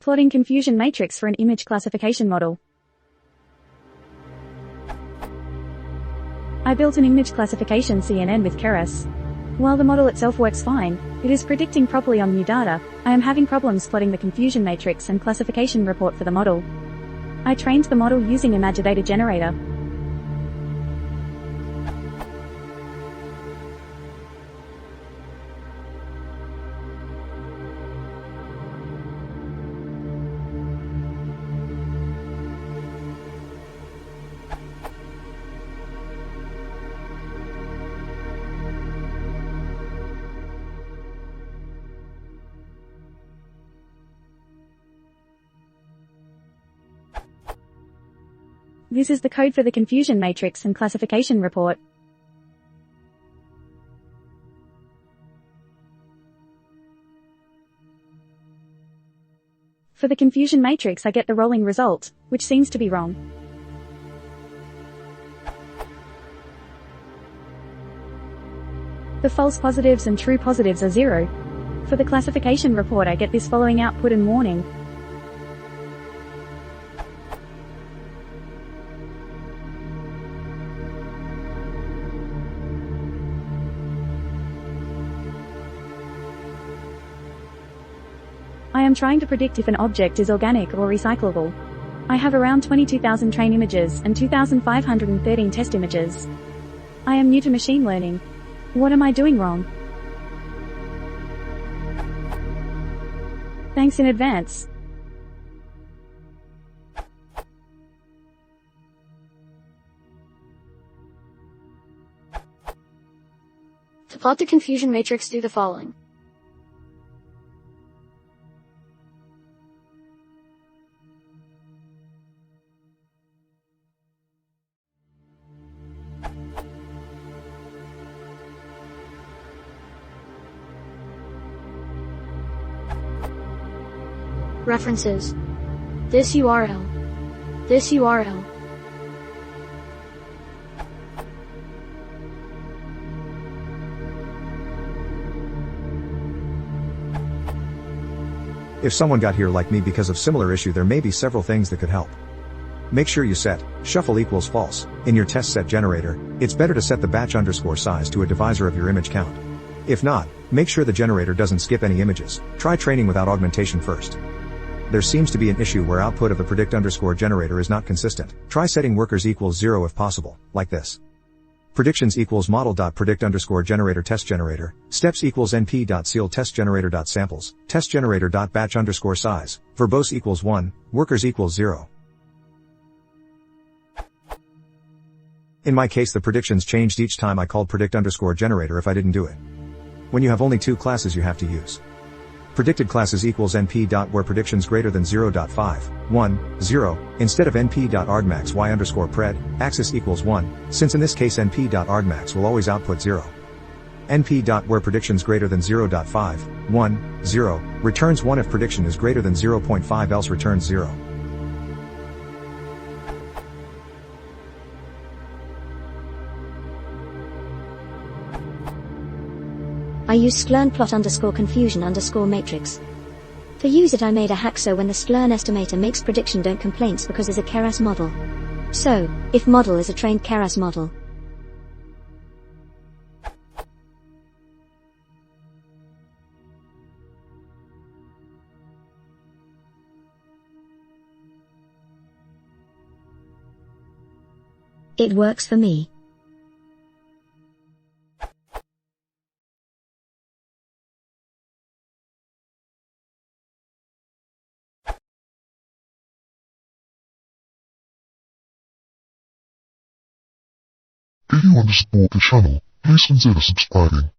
Plotting confusion matrix for an image classification model. I built an image classification CNN with keras. While the model itself works fine, it is predicting properly on new data, I am having problems plotting the confusion matrix and classification report for the model. I trained the model using Imagidata Generator. This is the code for the confusion matrix and classification report. For the confusion matrix I get the rolling result, which seems to be wrong. The false positives and true positives are 0. For the classification report I get this following output and warning. I am trying to predict if an object is organic or recyclable. I have around 22,000 train images and 2,513 test images. I am new to machine learning. What am I doing wrong? Thanks in advance. To plot the confusion matrix, do the following. References. This URL. This URL. If someone got here like me because of similar issue, there may be several things that could help. Make sure you set shuffle equals false in your test set generator. It's better to set the batch underscore size to a divisor of your image count. If not, make sure the generator doesn't skip any images. Try training without augmentation first. There seems to be an issue where output of the predict underscore generator is not consistent. Try setting workers equals 0 if possible, like this. Predictions equals model.predict underscore generator test generator, steps equals np.sealed test generator.samples, test generator.batch underscore size, verbose equals 1, workers equals 0. In my case the predictions changed each time I called predict underscore generator if I didn't do it. When you have only 2 classes you have to use predicted classes equals np. Where predictions greater than 0.5, 1, 0, instead of np.argmax y underscore pred, axis equals 1, since in this case np.argmax will always output 0. np. Where predictions greater than 0.5, 1, 0, returns 1 if prediction is greater than 0.5 else returns 0. I use scikit-learn plot underscore confusion underscore matrix. For use it I made a hack so when the scikit-learn estimator makes prediction don't complaints because is a keras model. So, if model is a trained keras model. It works for me. If you want to support the channel, please consider subscribing.